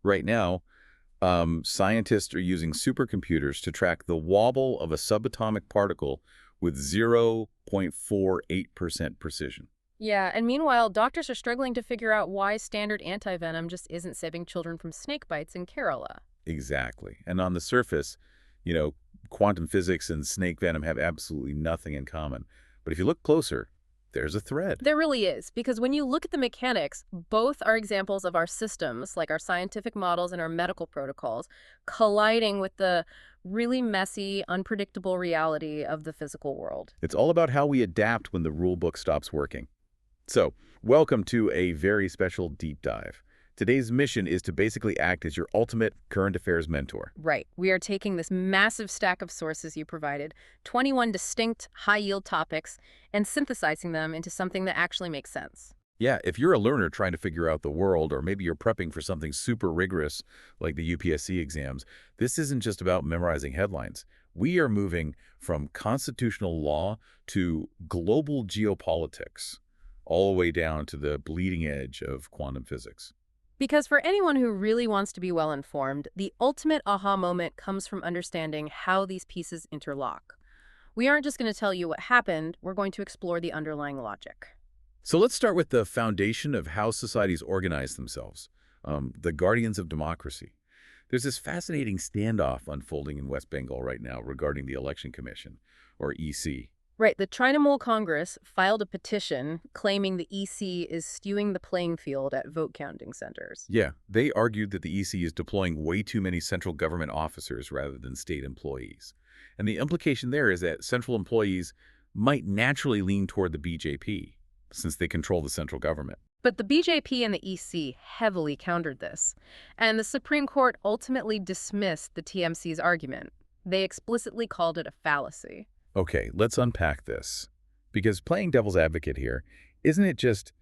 Right now, scientists are using supercomputers to track the wobble of a subatomic particle with 0.48% precision. Yeah, and meanwhile, doctors are struggling to figure out why standard antivenom just isn't saving children from snake bites in Kerala. Exactly. And on the surface, you know, quantum physics and snake venom have absolutely nothing in common. But if you look closer, there's a thread. There really is, because when you look at the mechanics, both are examples of our systems, like our scientific models and our medical protocols, colliding with the really messy, unpredictable reality of the physical world. It's all about how we adapt when the rule book stops working. So, welcome to a very special deep dive. Today's mission is to basically act as your ultimate current affairs mentor. Right. We are taking this massive stack of sources you provided, 21 distinct, high-yield topics, and synthesizing them into something that actually makes sense. Yeah, if you're a learner trying to figure out the world, or maybe you're prepping for something super rigorous like the UPSC exams, this isn't just about memorizing headlines. We are moving from constitutional law to global geopolitics, all the way down to the bleeding edge of quantum physics. Because for anyone who really wants to be well-informed, the ultimate aha moment comes from understanding how these pieces interlock. We aren't just going to tell you what happened, we're going to explore the underlying logic. So let's start with the foundation of how societies organize themselves, the guardians of democracy. There's this fascinating standoff unfolding in West Bengal right now regarding the Election Commission, or EC. Right, the Trinamool Congress filed a petition claiming the EC is skewing the playing field at vote counting centers. Yeah, they argued that the EC is deploying way too many central government officers rather than state employees. And the implication there is that central employees might naturally lean toward the BJP, since they control the central government. But the BJP and the EC heavily countered this, and the Supreme Court ultimately dismissed the TMC's argument. They explicitly called it a fallacy. Okay, let's unpack this. Because playing devil's advocate here, isn't it just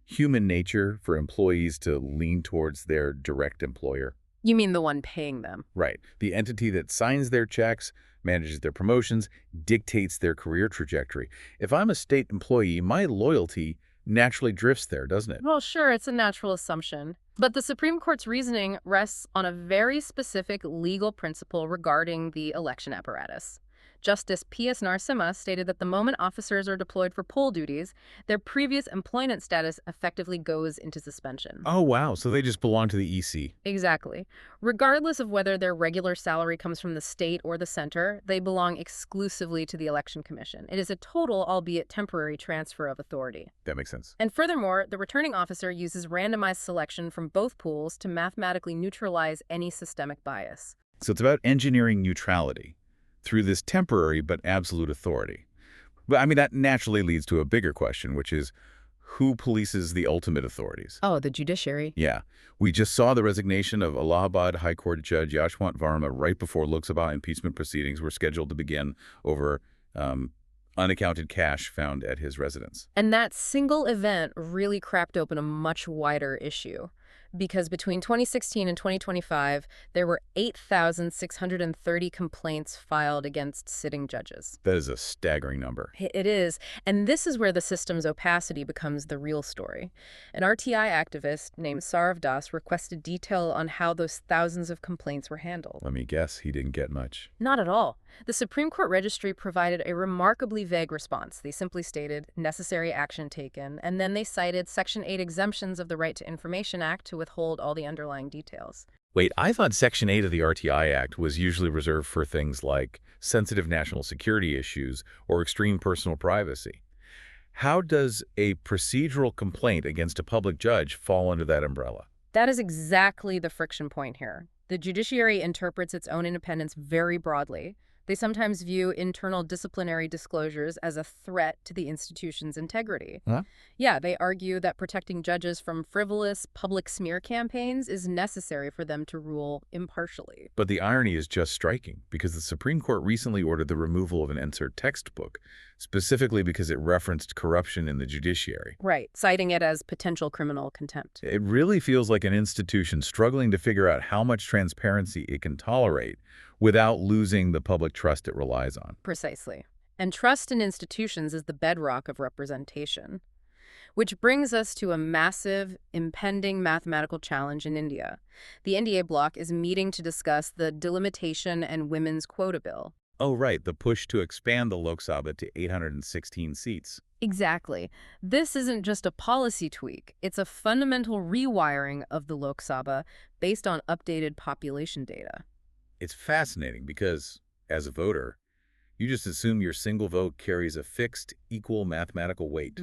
human nature for employees to lean towards their direct employer? You mean the one paying them? Right. The entity that signs their checks, manages their promotions, dictates their career trajectory. If I'm a state employee, my loyalty naturally drifts there, doesn't it? Well, sure, it's a natural assumption. But the Supreme Court's reasoning rests on a very specific legal principle regarding the election apparatus. Justice P.S. Narasimha stated that the moment officers are deployed for poll duties, their previous employment status effectively goes into suspension. Oh, wow. So they just belong to the EC. Exactly. Regardless of whether their regular salary comes from the state or the center, they belong exclusively to the Election Commission. It is a total, albeit temporary, transfer of authority. That makes sense. And furthermore, the returning officer uses randomized selection from both pools to mathematically neutralize any systemic bias. So it's about engineering neutrality through this temporary but absolute authority. But I mean, that naturally leads to a bigger question, which is who polices the ultimate authorities? Oh, the judiciary? Yeah. We just saw the resignation of Allahabad High Court Judge Yashwant Verma right before Lok Sabha impeachment proceedings were scheduled to begin over unaccounted cash found at his residence. And that single event really cracked open a much wider issue. Because between 2016 and 2025, there were 8,630 complaints filed against sitting judges. That is a staggering number. It is. And this is where the system's opacity becomes the real story. An RTI activist named Saurav Das requested detail on how those thousands of complaints were handled. Let me guess, he didn't get much. Not at all. The Supreme Court Registry provided a remarkably vague response. They simply stated, necessary action taken, and then they cited Section 8 exemptions of the Right to Information Act to withhold all the underlying details. Wait, I thought Section 8 of the RTI Act was usually reserved for things like sensitive national security issues or extreme personal privacy. How does a procedural complaint against a public judge fall under that umbrella? That is exactly the friction point here. The judiciary interprets its own independence very broadly. They sometimes view internal disciplinary disclosures as a threat to the institution's integrity. Huh? Yeah, they argue that protecting judges from frivolous public smear campaigns is necessary for them to rule impartially. But the irony is just striking, because the Supreme Court recently ordered the removal of an NCERT textbook, specifically because it referenced corruption in the judiciary. Right, citing it as potential criminal contempt. It really feels like an institution struggling to figure out how much transparency it can tolerate without losing the public trust it relies on. Precisely. And trust in institutions is the bedrock of representation. Which brings us to a massive, impending mathematical challenge in India. The NDA bloc is meeting to discuss the Delimitation and Women's Quota Bill. Oh, right, the push to expand the Lok Sabha to 816 seats. Exactly. This isn't just a policy tweak. It's a fundamental rewiring of the Lok Sabha based on updated population data. It's fascinating because, as a voter, you just assume your single vote carries a fixed, equal mathematical weight.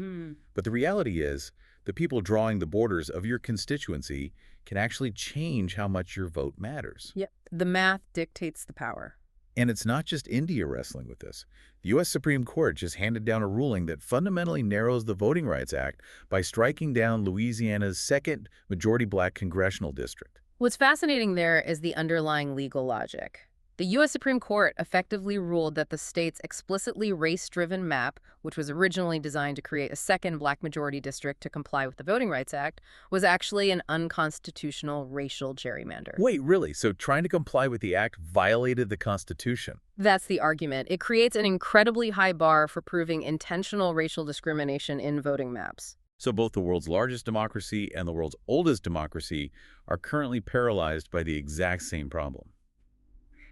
But the reality is, the people drawing the borders of your constituency can actually change how much your vote matters. Yep. The math dictates the power. And it's not just India wrestling with this. The U.S. Supreme Court just handed down a ruling that fundamentally narrows the Voting Rights Act by striking down Louisiana's second majority-black congressional district. What's fascinating there is the underlying legal logic. The U.S. Supreme Court effectively ruled that the state's explicitly race-driven map, which was originally designed to create a second black majority district to comply with the Voting Rights Act, was actually an unconstitutional racial gerrymander. Wait, really? So trying to comply with the act violated the Constitution? That's the argument. It creates an incredibly high bar for proving intentional racial discrimination in voting maps. So both the world's largest democracy and the world's oldest democracy are currently paralyzed by the exact same problem.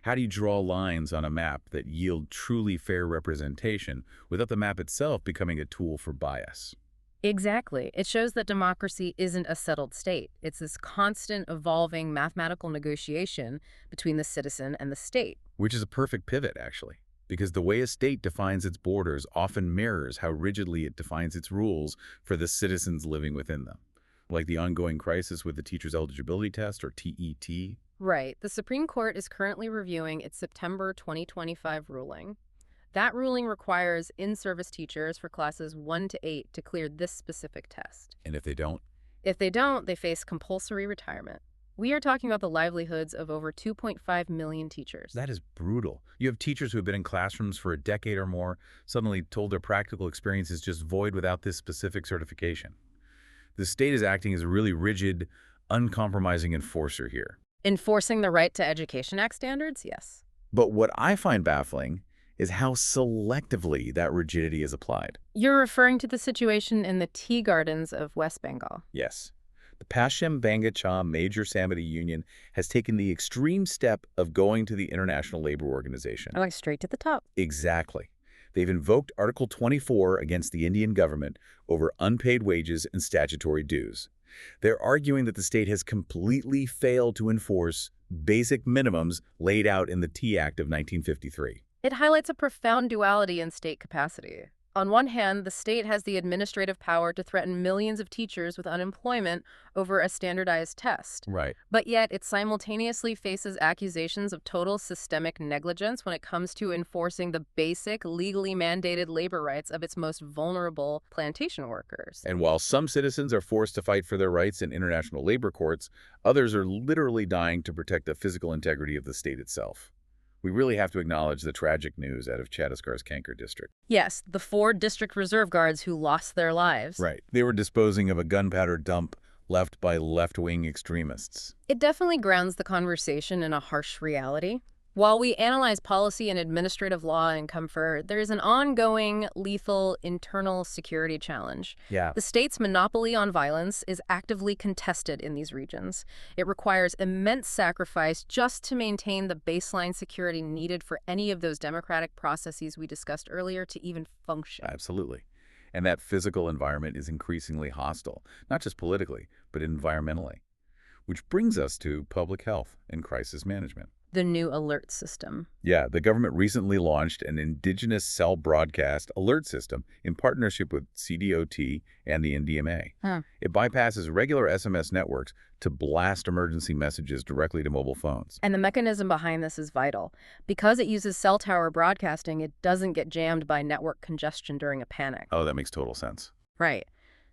How do you draw lines on a map that yield truly fair representation without the map itself becoming a tool for bias? Exactly. It shows that democracy isn't a settled state. It's this constant, evolving mathematical negotiation between the citizen and the state. Which is a perfect pivot, actually, because the way a state defines its borders often mirrors how rigidly it defines its rules for the citizens living within them. Like the ongoing crisis with the Teacher's Eligibility Test, or TET. Right. The Supreme Court is currently reviewing its September 2025 ruling. That ruling requires in-service teachers for classes 1 to 8 to clear this specific test. And if they don't? If they don't, they face compulsory retirement. We are talking about the livelihoods of over 2.5 million teachers. That is brutal. You have teachers who have been in classrooms for a decade or more, suddenly told their practical experience is just void without this specific certification. The state is acting as a really rigid, uncompromising enforcer here. Enforcing the Right to Education Act standards? Yes. But what I find baffling is how selectively that rigidity is applied. You're referring to the situation in the tea gardens of West Bengal. Yes. The Paschim Banga Cha Major Samiti Union has taken the extreme step of going to the International Labor Organization. I like straight to the top. Exactly. They've invoked Article 24 against the Indian government over unpaid wages and statutory dues. They're arguing that the state has completely failed to enforce basic minimums laid out in the Tea Act of 1953. It highlights a profound duality in state capacity. On one hand, the state has the administrative power to threaten millions of teachers with unemployment over a standardized test. Right. But yet it simultaneously faces accusations of total systemic negligence when it comes to enforcing the basic, legally mandated labor rights of its most vulnerable plantation workers. And while some citizens are forced to fight for their rights in international labor courts, others are literally dying to protect the physical integrity of the state itself. We really have to acknowledge the tragic news out of Chhattisgarh's Kanker district. Yes, the 4 district reserve guards who lost their lives. Right. They were disposing of a gunpowder dump left by left-wing extremists. It definitely grounds the conversation in a harsh reality. While we analyze policy and administrative law and comfort, there is an ongoing, lethal, internal security challenge. Yeah. The state's monopoly on violence is actively contested in these regions. It requires immense sacrifice just to maintain the baseline security needed for any of those democratic processes we discussed earlier to even function. Absolutely. And that physical environment is increasingly hostile, not just politically, but environmentally. Which brings us to public health and crisis management. The new alert system. Yeah, the government recently launched an indigenous cell broadcast alert system in partnership with CDOT and the NDMA. It bypasses regular SMS networks to blast emergency messages directly to mobile phones. And the mechanism behind this is vital. Because it uses cell tower broadcasting, it doesn't get jammed by network congestion during a panic. Oh, that makes total sense. Right.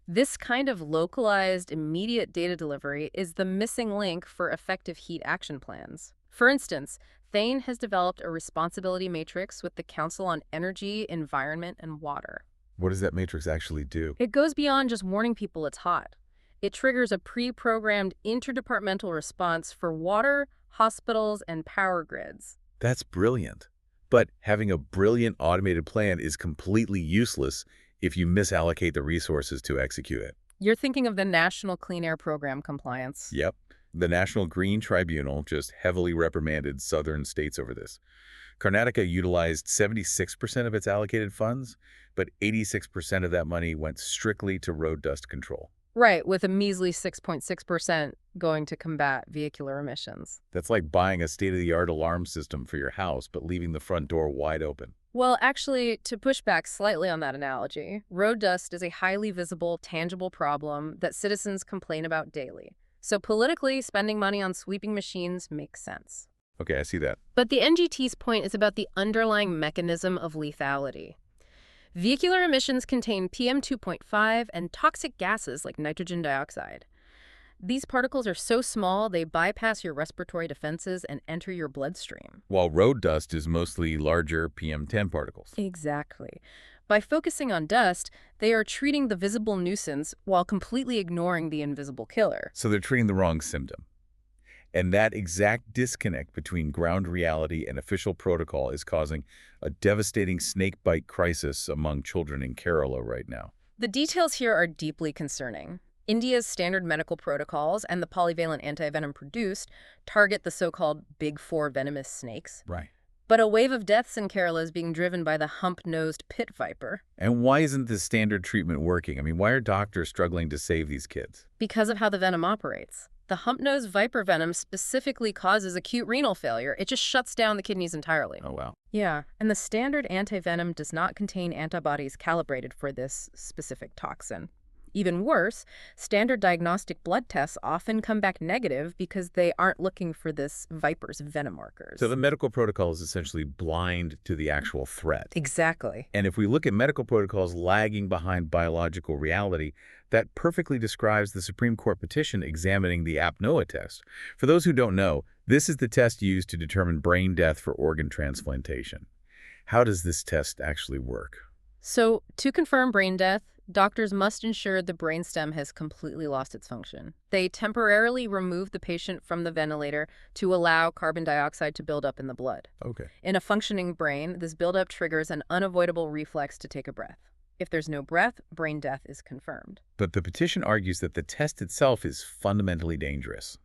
This kind of localized, immediate data delivery is the missing link for effective heat action plans. For instance, Thane has developed a responsibility matrix with the Council on Energy, Environment, and Water. What does that matrix actually do? It goes beyond just warning people it's hot. It triggers a pre-programmed interdepartmental response for water, hospitals, and power grids. That's brilliant. But having a brilliant automated plan is completely useless if you misallocate the resources to execute it. You're thinking of the National Clean Air Program compliance. Yep. The National Green Tribunal just heavily reprimanded southern states over this. Karnataka utilized 76% of its allocated funds, but 86% of that money went strictly to road dust control. Right, with a measly 6.6% going to combat vehicular emissions. That's like buying a state-of-the-art alarm system for your house, but leaving the front door wide open. Well, actually, to push back slightly on that analogy, road dust is a highly visible, tangible problem that citizens complain about daily. So politically, spending money on sweeping machines makes sense. Okay, I see that. But the NGT's point is about the underlying mechanism of lethality. Vehicular emissions contain PM2.5 and toxic gases like nitrogen dioxide. These particles are so small they bypass your respiratory defenses and enter your bloodstream. While road dust is mostly larger PM10 particles. Exactly. By focusing on dust, they are treating the visible nuisance while completely ignoring the invisible killer. So they're treating the wrong symptom. And that exact disconnect between ground reality and official protocol is causing a devastating snakebite crisis among children in Kerala right now. The details here are deeply concerning. India's standard medical protocols and the polyvalent antivenom produced target the so-called Big Four venomous snakes. Right. But a wave of deaths in Kerala is being driven by the hump-nosed pit viper. And why isn't this standard treatment working? I mean, why are doctors struggling to save these kids? Because of how the venom operates. The hump-nosed viper venom specifically causes acute renal failure. It just shuts down the kidneys entirely. Oh, wow. Yeah, and the standard antivenom does not contain antibodies calibrated for this specific toxin. Even worse, standard diagnostic blood tests often come back negative because they aren't looking for this viper's venom markers. So the medical protocol is essentially blind to the actual threat. Exactly. And if we look at medical protocols lagging behind biological reality, that perfectly describes the Supreme Court petition examining the Apnoea test. For those who don't know, this is the test used to determine brain death for organ transplantation. How does this test actually work? So, to confirm brain death, doctors must ensure the brainstem has completely lost its function. They temporarily remove the patient from the ventilator to allow carbon dioxide to build up in the blood. Okay. In a functioning brain, this buildup triggers an unavoidable reflex to take a breath. If there's no breath, brain death is confirmed. But the petition argues that the test itself is fundamentally dangerous.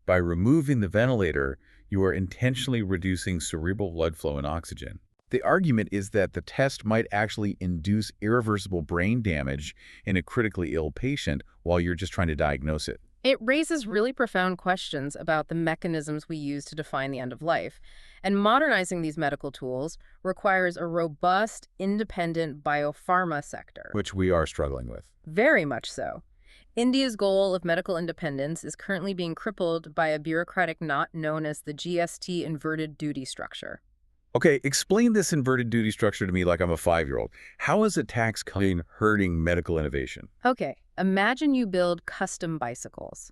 By removing the ventilator, you are intentionally reducing cerebral blood flow and oxygen. The argument is that the test might actually induce irreversible brain damage in a critically ill patient while you're just trying to diagnose it. It raises really profound questions about the mechanisms we use to define the end of life. And modernizing these medical tools requires a robust, independent biopharma sector. Which we are struggling with. Very much so. India's goal of medical independence is currently being crippled by a bureaucratic knot known as the GST inverted duty structure. Okay, explain this inverted duty structure to me like I'm a 5-year-old. How is a tax cutting hurting medical innovation? Okay, imagine you build custom bicycles.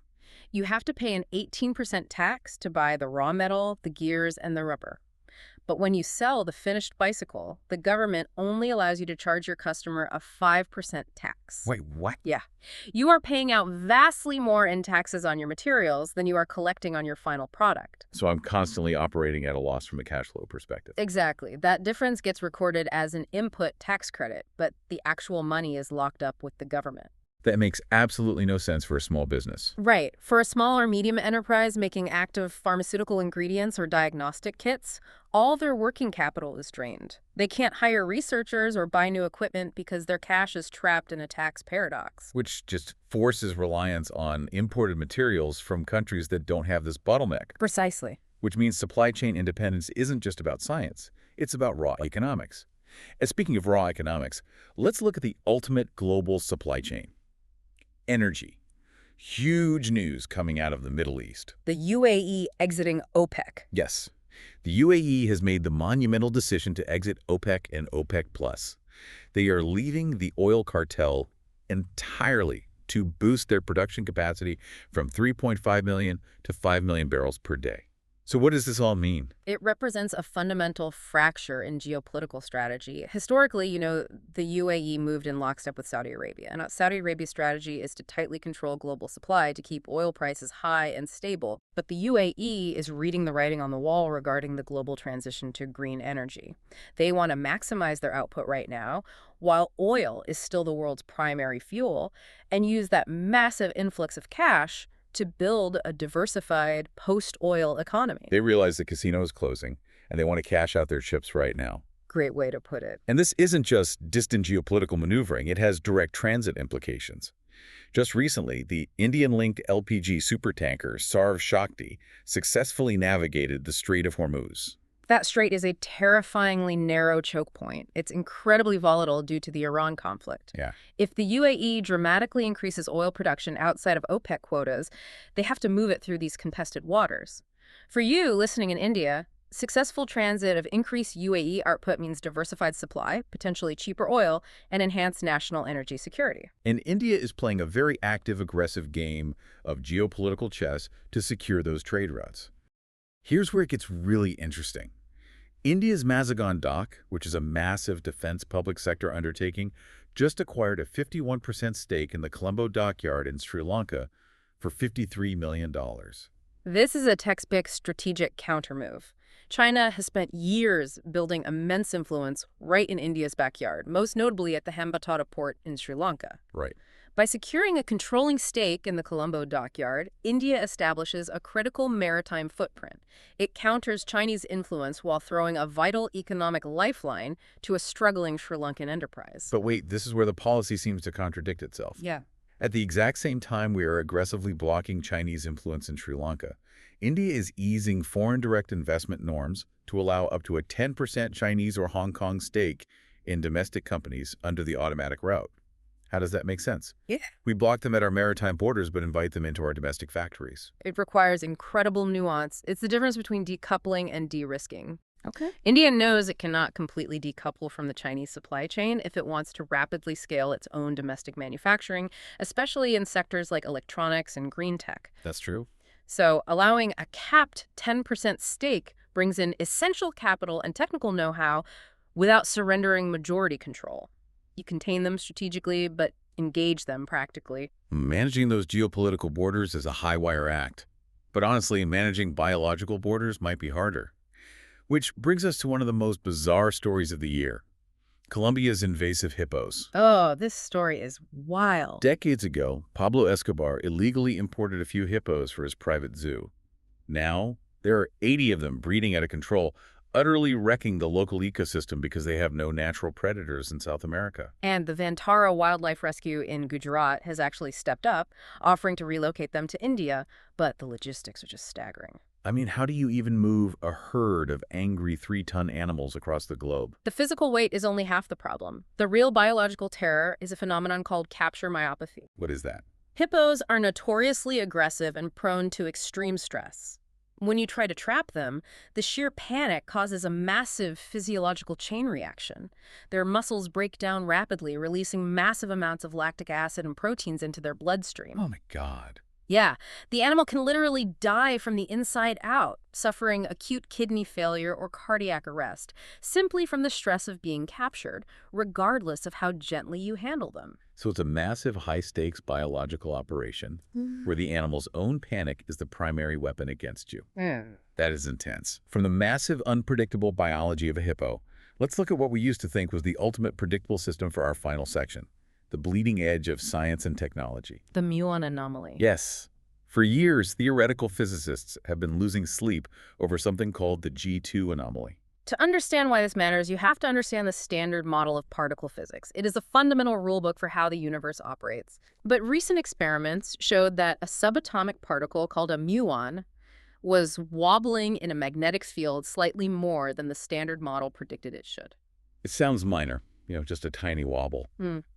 You have to pay an 18% tax to buy the raw metal, the gears, and the rubber. But when you sell the finished bicycle, the government only allows you to charge your customer a 5% tax. Wait, what? Yeah. You are paying out vastly more in taxes on your materials than you are collecting on your final product. So I'm constantly operating at a loss from a cash flow perspective. Exactly. That difference gets recorded as an input tax credit, but the actual money is locked up with the government. That makes absolutely no sense for a small business. Right. For a small or medium enterprise making active pharmaceutical ingredients or diagnostic kits, all their working capital is drained. They can't hire researchers or buy new equipment because their cash is trapped in a tax paradox. Which just forces reliance on imported materials from countries that don't have this bottleneck. Precisely. Which means supply chain independence isn't just about science. It's about raw economics. And speaking of raw economics, let's look at the ultimate global supply chain. Energy. Huge news coming out of the Middle East. The UAE exiting OPEC. Yes. The UAE has made the monumental decision to exit OPEC and OPEC+. They are leaving the oil cartel entirely to boost their production capacity from 3.5 million to 5 million barrels per day. So what does this all mean? It represents a fundamental fracture in geopolitical strategy. Historically, the UAE moved in lockstep with Saudi Arabia. And Saudi Arabia's strategy is to tightly control global supply to keep oil prices high and stable. But the UAE is reading the writing on the wall regarding the global transition to green energy. They want to maximize their output right now, while oil is still the world's primary fuel, and use that massive influx of cash to build a diversified post-oil economy. They realize the casino is closing, and they want to cash out their chips right now. Great way to put it. And this isn't just distant geopolitical maneuvering. It has direct transit implications. Just recently, the Indian-linked LPG supertanker Sarv Shakti successfully navigated the Strait of Hormuz. That strait is a terrifyingly narrow choke point. It's incredibly volatile due to the Iran conflict. Yeah. If the UAE dramatically increases oil production outside of Opec quotas, they have to move it through these contested waters. For you, listening in India, successful transit of increased UAE output means diversified supply, potentially cheaper oil, and enhanced national energy security. And India is playing a very active, aggressive game of geopolitical chess to secure those trade routes. Here's where it gets really interesting. India's Mazagon dock, which is a massive defense public sector undertaking, just acquired a 51% stake in the Colombo Dockyard in Sri Lanka for $53 million. This is a textbook strategic countermove. China has spent years building immense influence right in India's backyard, most notably at the Hambantota port in Sri Lanka. Right. By securing a controlling stake in the Colombo dockyard, India establishes a critical maritime footprint. It counters Chinese influence while throwing a vital economic lifeline to a struggling Sri Lankan enterprise. But wait, this is where the policy seems to contradict itself. Yeah. At the exact same time we are aggressively blocking Chinese influence in Sri Lanka, India is easing foreign direct investment norms to allow up to a 10% Chinese or Hong Kong stake in domestic companies under the automatic route. How does that make sense? Yeah. We block them at our maritime borders but invite them into our domestic factories. It requires incredible nuance. It's the difference between decoupling and de-risking. Okay. India knows it cannot completely decouple from the Chinese supply chain if it wants to rapidly scale its own domestic manufacturing, especially in sectors like electronics and green tech. That's true. So allowing a capped 10% stake brings in essential capital and technical know-how without surrendering majority control. You contain them strategically, but engage them practically. Managing those geopolitical borders is a high-wire act. But honestly, managing biological borders might be harder. Which brings us to one of the most bizarre stories of the year. Colombia's invasive hippos. Oh, this story is wild. Decades ago, Pablo Escobar illegally imported a few hippos for his private zoo. Now, there are 80 of them breeding out of control, utterly wrecking the local ecosystem because they have no natural predators in South America. And the Vantara Wildlife Rescue in Gujarat has actually stepped up, offering to relocate them to India, but the logistics are just staggering. I mean, how do you even move a herd of angry 3-ton animals across the globe? The physical weight is only half the problem. The real biological terror is a phenomenon called capture myopathy. What is that? Hippos are notoriously aggressive and prone to extreme stress. When you try to trap them, the sheer panic causes a massive physiological chain reaction. Their muscles break down rapidly, releasing massive amounts of lactic acid and proteins into their bloodstream. Oh my God. Yeah, the animal can literally die from the inside out, suffering acute kidney failure or cardiac arrest, simply from the stress of being captured, regardless of how gently you handle them. So it's a massive, high-stakes biological operation where the animal's own panic is the primary weapon against you. That is intense. From the massive, unpredictable biology of a hippo, let's look at what we used to think was the ultimate predictable system for our final section. The bleeding edge of science and technology. The muon anomaly. Yes. For years, theoretical physicists have been losing sleep over something called the G2 anomaly. To understand why this matters, you have to understand the standard model of particle physics. It is a fundamental rulebook for how the universe operates. But recent experiments showed that a subatomic particle called a muon was wobbling in a magnetic field slightly more than the standard model predicted it should. It sounds minor, just a tiny wobble.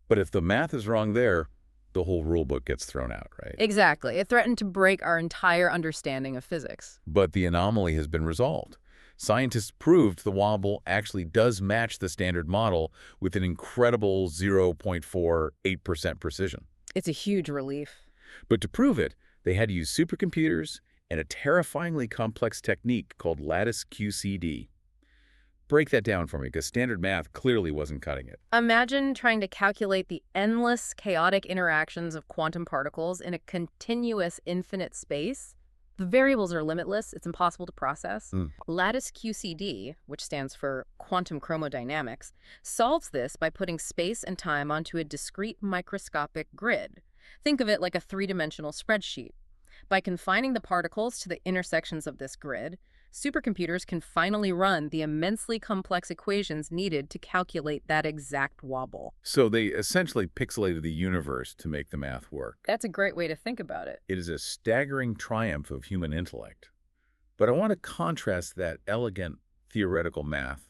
But if the math is wrong there, the whole rulebook gets thrown out, right? Exactly. It threatened to break our entire understanding of physics. But the anomaly has been resolved. Scientists proved the wobble actually does match the standard model with an incredible 0.48% precision. It's a huge relief. But to prove it, they had to use supercomputers and a terrifyingly complex technique called Lattice QCD. Break that down for me, because standard math clearly wasn't cutting it. Imagine trying to calculate the endless, chaotic interactions of quantum particles in a continuous, infinite space. The variables are limitless. It's impossible to process. Mm. Lattice QCD, which stands for quantum chromodynamics, solves this by putting space and time onto a discrete microscopic grid. Think of it like a three-dimensional spreadsheet. By confining the particles to the intersections of this grid, supercomputers can finally run the immensely complex equations needed to calculate that exact wobble. So they essentially pixelated the universe to make the math work. That's a great way to think about it. It is a staggering triumph of human intellect. But I want to contrast that elegant theoretical math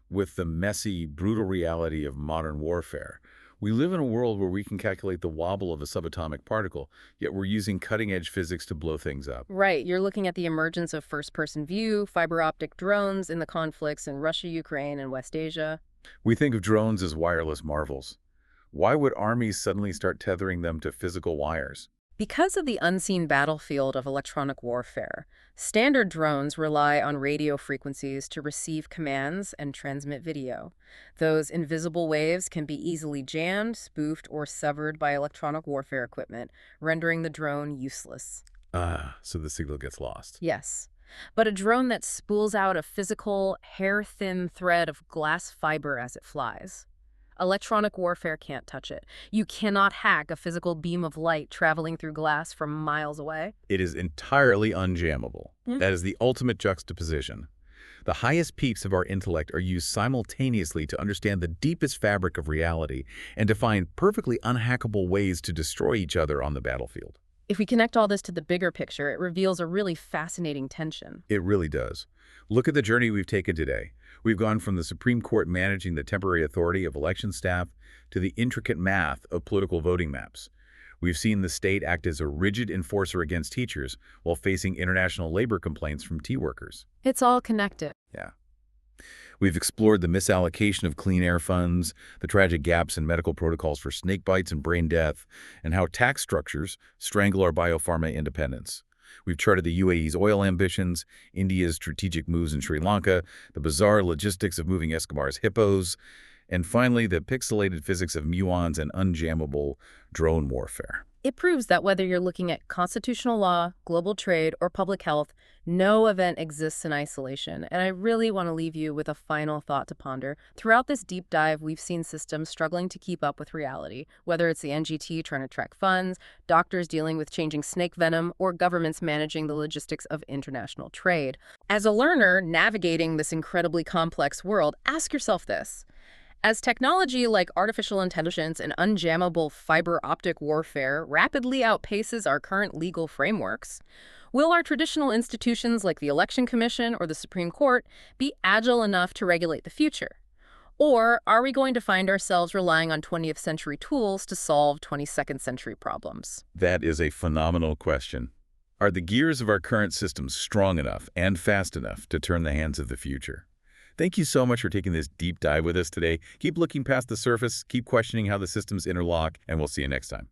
with the messy, brutal reality of modern warfare. We live in a world where we can calculate the wobble of a subatomic particle, yet we're using cutting-edge physics to blow things up. Right, you're looking at the emergence of first-person view, fiber-optic drones in the conflicts in Russia, Ukraine, and West Asia. We think of drones as wireless marvels. Why would armies suddenly start tethering them to physical wires? Because of the unseen battlefield of electronic warfare, standard drones rely on radio frequencies to receive commands and transmit video. Those invisible waves can be easily jammed, spoofed, or severed by electronic warfare equipment, rendering the drone useless. So the signal gets lost. Yes. But a drone that spools out a physical, hair-thin thread of glass fiber as it flies. Electronic warfare can't touch it. You cannot hack a physical beam of light traveling through glass from miles away. It is entirely unjammable. That is the ultimate juxtaposition. The highest peaks of our intellect are used simultaneously to understand the deepest fabric of reality and to find perfectly unhackable ways to destroy each other on the battlefield. If we connect all this to the bigger picture, it reveals a really fascinating tension. It really does. Look at the journey we've taken today. We've gone from the Supreme Court managing the temporary authority of election staff to the intricate math of political voting maps. We've seen the state act as a rigid enforcer against teachers while facing international labor complaints from tea workers. It's all connected. Yeah. We've explored the misallocation of clean air funds, the tragic gaps in medical protocols for snake bites and brain death, and how tax structures strangle our biopharma independence. We've charted the UAE's oil ambitions, India's strategic moves in Sri Lanka, the bizarre logistics of moving Escobar's hippos, and finally, the pixelated physics of muons and unjammable drone warfare. It proves that whether you're looking at constitutional law, global trade, or public health, no event exists in isolation. And I really want to leave you with a final thought to ponder. Throughout this deep dive, we've seen systems struggling to keep up with reality, whether it's the NGT trying to track funds, doctors dealing with changing snake venom, or governments managing the logistics of international trade. As a learner navigating this incredibly complex world, ask yourself this. As technology like artificial intelligence and unjammable fiber-optic warfare rapidly outpaces our current legal frameworks, will our traditional institutions like the Election Commission or the Supreme Court be agile enough to regulate the future? Or are we going to find ourselves relying on 20th century tools to solve 22nd century problems? That is a phenomenal question. Are the gears of our current systems strong enough and fast enough to turn the hands of the future? Thank you so much for taking this deep dive with us today. Keep looking past the surface, keep questioning how the systems interlock, and we'll see you next time.